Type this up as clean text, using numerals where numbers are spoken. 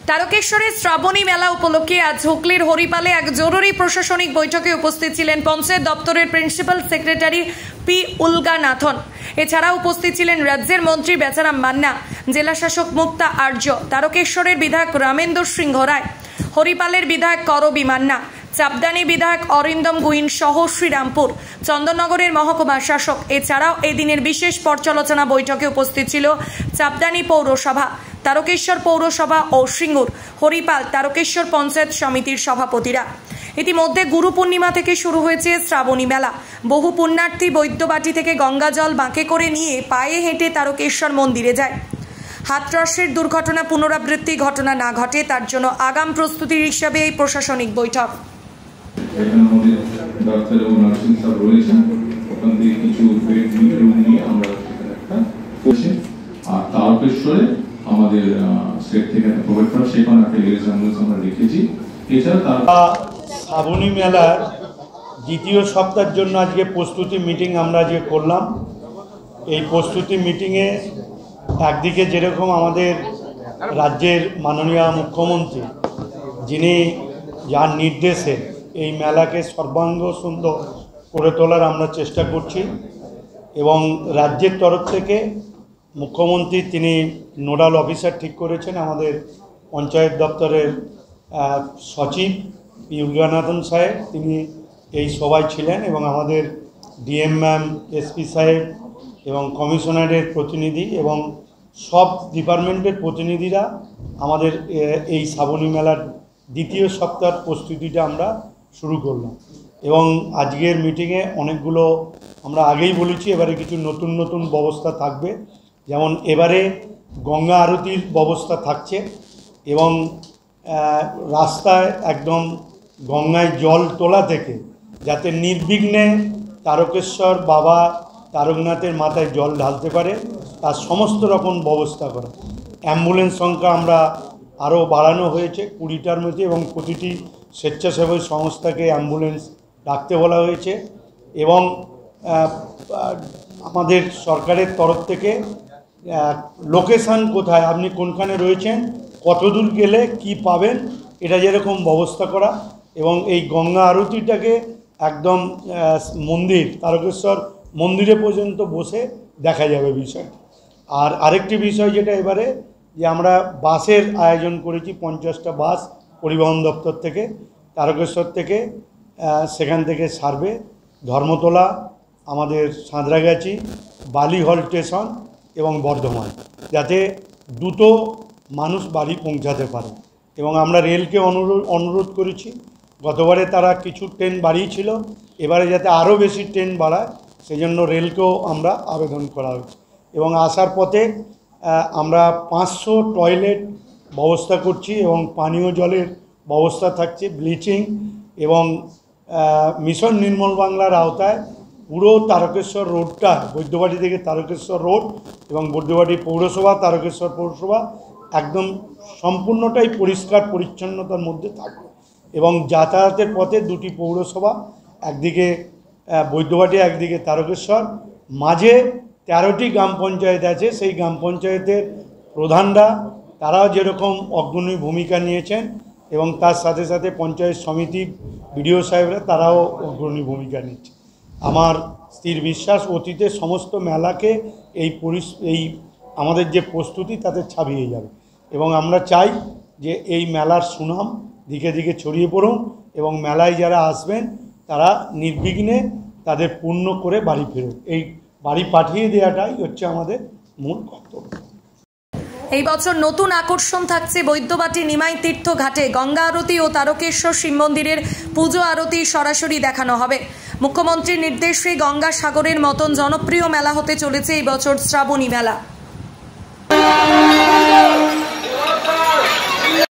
তারকেশ্বরের শ্রাবণী মেলা উপলক্ষে আজ হুগলির হরিপালে এক জরুরি প্রশাসনিক বৈঠকে উপস্থিত ছিলেন পঞ্চায়েত দপ্তরের প্রিন্সিপাল সেক্রেটারি পি উলগানাথন। এছাড়া উপস্থিত ছিলেন রাজ্যের মন্ত্রী বেচারাম মান্না, জেলা শাসক মুক্তা আর্য, তারকেশ্বরের বিধায়ক রামেন্দর সিংহ রায়, হরিপালের বিধায়ক করবী মান্না, চাপদানি বিধায়ক অরিন্দম গুইন সহ শ্রীরামপুর, চন্দননগরের মহকুমা শাসক। এছাড়াও এই দিনের বিশেষ পর্যালোচনা বৈঠকে উপস্থিত ছিল চাপদানি পৌরসভা, তারকেশ্বর পৌরসভা ও সিঙ্গুর, হরিপাল, তারকেশ্বর পঞ্চায়েত সমিতির সভাপতিরা। ইতিমধ্যে গুরু পূর্ণিমা থেকে শুরু হয়েছে শ্রাবণী মেলা। বহু পুণ্যার্থী বৈদ্যবাটি থেকে গঙ্গা জল বাঁকে করে নিয়ে পায়ে হেঁটে তারকেশ্বর মন্দিরে যায়। হাতরসের দুর্ঘটনা পুনরাবৃত্তি ঘটনা না ঘটে তার জন্য আগাম প্রস্তুতির হিসাবে এই প্রশাসনিক বৈঠক। আমাদের স্টেট থেকে প্রোভাইড করা সেখানে একটা এরিয়াস অ্যাম্বুলেন্স আমরা রেখেছি। এছাড়া শ্রাবণী মেলার দ্বিতীয় সপ্তাহের জন্য আজকে প্রস্তুতি মিটিং আমরা যে করলাম। এই প্রস্তুতি মিটিংয়ে একদিকে যেরকম আমাদের রাজ্যের মাননীয় মুখ্যমন্ত্রী, যিনি যার নির্দেশে এই মেলাকে সর্বাঙ্গ সুন্দর করে তোলার আমরা চেষ্টা করছি, এবং রাজ্যের তরফ থেকে মুখ্যমন্ত্রী তিনি নোডাল অফিসার ঠিক করেছেন। আমাদের পঞ্চায়েত দপ্তরের সচিব পি উলগানাথন সাহেব তিনি এই সভায় ছিলেন, এবং আমাদের ডিএম ম্যাম, এসপি সাহেব এবং কমিশনারের প্রতিনিধি এবং সব ডিপার্টমেন্টের প্রতিনিধিরা আমাদের এই শ্রাবণী মেলার দ্বিতীয় সপ্তাহের প্রস্তুতিটা আমরা শুরু করলাম। এবং আজকের মিটিংয়ে অনেকগুলো আমরা আগেই বলেছি, এবারে কিছু নতুন নতুন ব্যবস্থা থাকবে। যেমন এবারে গঙ্গা আরতির ব্যবস্থা থাকছে, এবং রাস্তায় একদম গঙ্গায় জল তোলা থেকে যাতে নির্বিঘ্নে তারকেশ্বর বাবা তারকনাথের মাথায় জল ঢালতে পারে তার সমস্ত রকম ব্যবস্থা করা। অ্যাম্বুলেন্স সংখ্যা আমরা আরও বাড়ানো হয়েছে 20টার মধ্যে, এবং প্রতিটি স্বেচ্ছাসেবী সংস্থাকে অ্যাম্বুলেন্স রাখতে বলা হয়েছে। এবং আমাদের সরকারের তরফ থেকে লোকেশান কোথায়, আপনি কোনখানে রয়েছেন, কতদূর গেলে কি পাবেন, এটা যেরকম ব্যবস্থা করা। এবং এই গঙ্গা আরতিটাকে একদম মন্দির তারকেশ্বর মন্দিরে পর্যন্ত বসে দেখা যাবে বিষয়। আর আরেকটি বিষয় যেটা এবারে যে আমরা বাসের আয়োজন করেছি, 50টা বাস পরিবহন দপ্তর থেকে, তারকেশ্বর থেকে, সেখান থেকে সার্ভে, ধর্মতলা, আমাদের সাঁতরাগাছি, বালিহল স্টেশন এবং বর্ধমান, যাতে দ্রুত মানুষ বাড়ি পৌঁছাতে পারে। এবং আমরা রেলকে অনুরোধ করেছি, গতবারে তারা কিছু ট্রেন বাড়িয়েছিল, এবারে যাতে আরও বেশি ট্রেন বাড়ায় সেজন্য রেলকেও আমরা আবেদন করা হয়েছে। এবং আসার পথে আমরা 500 টয়লেট ব্যবস্থা করছি, এবং পানীয় জলের ব্যবস্থা থাকছে, ব্লিচিং, এবং মিশন নির্মল বাংলার আওতায় পুরো তারকেশ্বর রোডটা, বৈদ্যবাটি থেকে তারকেশ্বর রোড এবং বৈদ্যবাটি পৌরসভা, তারকেশ্বর পৌরসভা একদম সম্পূর্ণটাই পরিষ্কার পরিচ্ছন্নতার মধ্যে থাকবে। এবং যাতায়াতের পথে 2টি পৌরসভা, একদিকে বৈদ্যবাটি, একদিকে তারকেশ্বর, মাঝে 13টি গ্রাম পঞ্চায়েত আছে। সেই গ্রাম পঞ্চায়েতের প্রধানরা তারাও যেরকম অগ্রণী ভূমিকা নিয়েছেন, এবং তার সাথে সাথে পঞ্চায়েত সমিতি বিডিও সাহেবরা তারাও অগ্রণী ভূমিকা নিচ্ছে। আমার স্থির বিশ্বাস অতীতে সমস্ত মেলাকে এই আমাদের যে প্রস্তুতি তাতে ছাপিয়ে যাবে, এবং আমরা চাই যে এই মেলার সুনাম দিকে দিকে ছড়িয়ে পড়ুন, এবং মেলায় যারা আসবেন তারা নির্বিঘ্নে তাদের পূর্ণ করে বাড়ি ফেরুন। এই বাড়ি পাঠিয়ে দেওয়াটাই হচ্ছে আমাদের মূল কর্তব্য। এই বছর নতুন আকর্ষণ থাকছে বৈদ্যবাটি নিমাই তীর্থ ঘাটে গঙ্গা আরতি ও তারকেশ্বর শিব মন্দিরের পুজো আরতি সরাসরি দেখানো হবে। মুখ্যমন্ত্রীর নির্দেশে গঙ্গা সাগরের মতন জনপ্রিয় মেলা হতে চলেছে এই বছর শ্রাবণী মেলা।